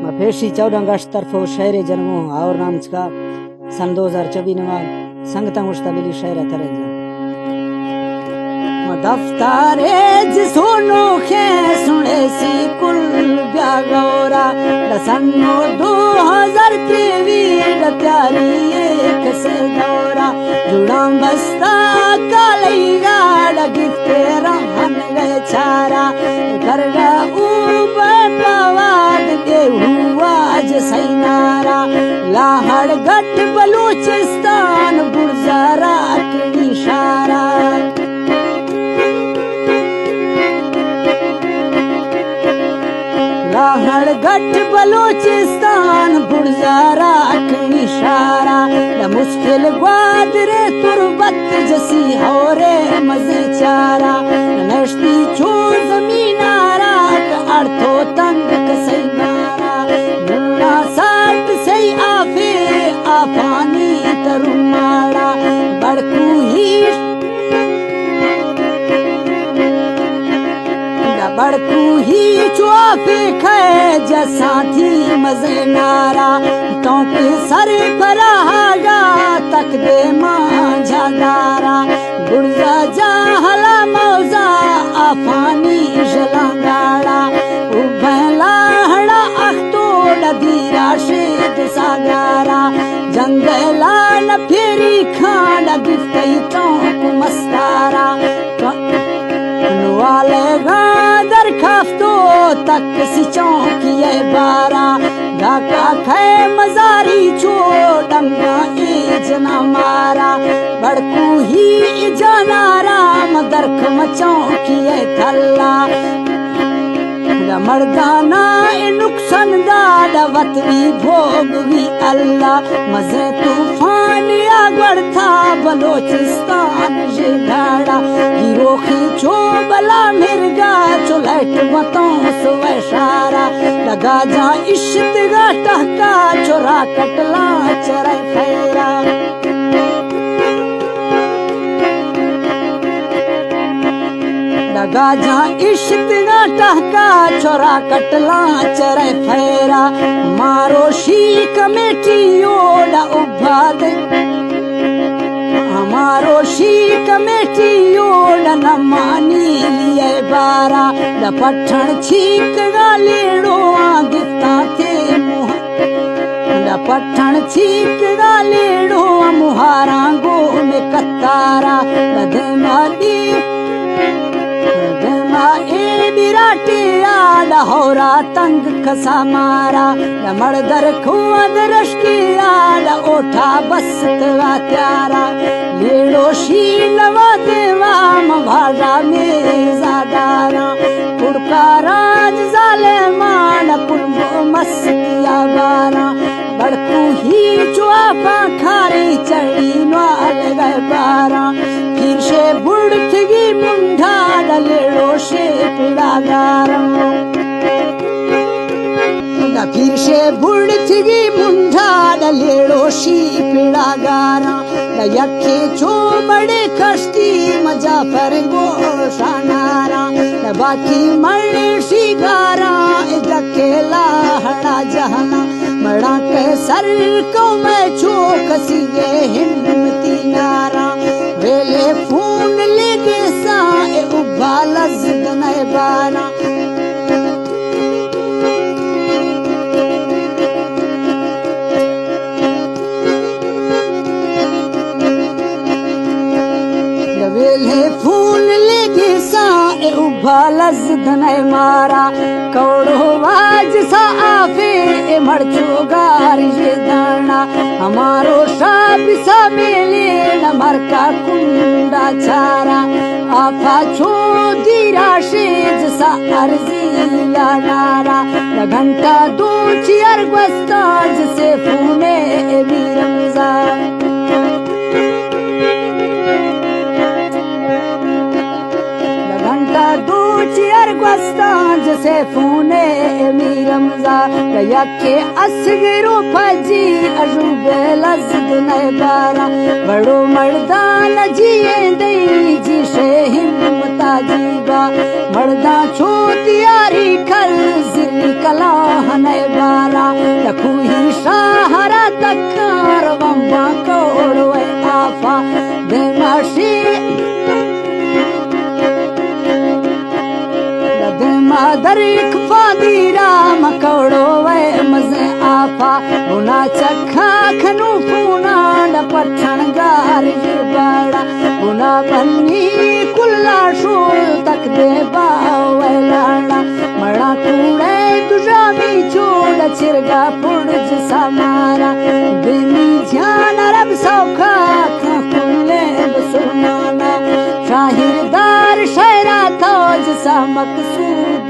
मफेशी 14 अगस्त तरफो शहर जन्मो और नाम का सन 2024 नवा संगता मुश्तबिली शहर तरह दफ्तारे जिसोनो खे सुने सी कुल ब्यागोरा दसनो 2023 प्यारी एक से दौरा जुड़ा बस्ता कालेगा गिफ्ते रहन गए छारा कर ऊबनवाद के हुआ जसैनारा लाहड़ गट बलूचिस्तान गुर्जरा की इशारा गट बलूचिस्तान गुर्जारा इशारा मुश्किल ग्वादरे तुरबत जसी हो रे मजे चारा नश्ती छो जमीनारा अर्थो तंग कसई मारा मुन्ना साथ सही आफे आफानी तरुमाड़ा बड़कू ही बड़कू ही चुआफे खे जसा थी मजे नारा तो के सर पर हागा तक दे मांझा दारा गुर्जा जहला मौजा आफानी जलांगाड़ा उभला हड़ा अख्तो डदीरा शेद सागारा जंगला न फेरी खान गिफ्तई तो मस्तारा वाले गादर खाफ्तो तक सी चौंकिए बारा गाका खे मजारी छो डंगा जना मारा बड़कू ही जनारा मदरख मचौंकिए थल्ला मर्दाना नुकसान दावत भी भोगवी अल्लाह मजे तूफान आगड़ था बलोचिस्तान जे घाड़ा हीरो खींचो बला मिर्गा चुलट मतों सुवे शारा लगा जा इश्त गाटा का चोरा कटला चरे फेरा लगा जा इश्क गाटा का छोरा कटला चरे फेरा मारो शी कमेटी ओड़ा उभाद हमारो शी कमेटी ओड़ा न मानी लिए बारा द पठण छीक गालेड़ो गिफ्ता थे मुह द पठण छीक गालेड़ो मुहारा गो में कतारा द मादी बिराटे आला होरा तंग खसा मारा मर्दर खुद रश्की आला ओठा बसतवा त्यारा लेड़ो शीलवा देवा भाजा में जादारा कुड़का राज जाले मान कुलबो मस्तिया बारा बड़कू ही चुआपा खारी चढ़ी नाल गए बारा फिर से बुड़थगी मुंढा डलेड़ो से पिड़ागारा फिर से बुड़थगी मुंढा डलेड़ो शी पिड़ागारा यखे छो बड़े कश्ती मजा पर गोशानारा बाकी मरने शिगारा जकेला हड़ा जहाना मड़ा के सर को मैं छो कसिए हिम्मती नारा वेले फून ले दे सा उबाला जिद नए बारा वेले फूल ले दे सा उबाला जिद नए मारा कौड़ो वाज सा आफे मरचो गार ये दाना हमारो शाब सा मेले न मरका कुंडा चारा आफा छो दीरा शेज सा अर्जी नारा घंटा दो चियर बस्ता जिसे फूने भी रमजान से फूने मी रमजा यके असगरो फजी अजूबे लज़द नए बारा बड़ो मर्दान जिए दे जी से हिम्मता जीवा मर्दा छो तियारी कर जिल कला नए बारा यखू ही सहारा तकार वम्बा कोड़वे आफा देमाशी दरिक फादीरा मकड़ो वे मजे आफा उना चखा खनु पूना न पठण गार बड़ा उना बन्नी कुल्ला शूल तक दे बावे लाड़ा मड़ा कूड़े तुझा मी चोड़ चिरगा पुड़ज समारा बेनी ध्यान रब सौखा खुले बसुरमाना शाहिरदार शहरा था जसा मकसूद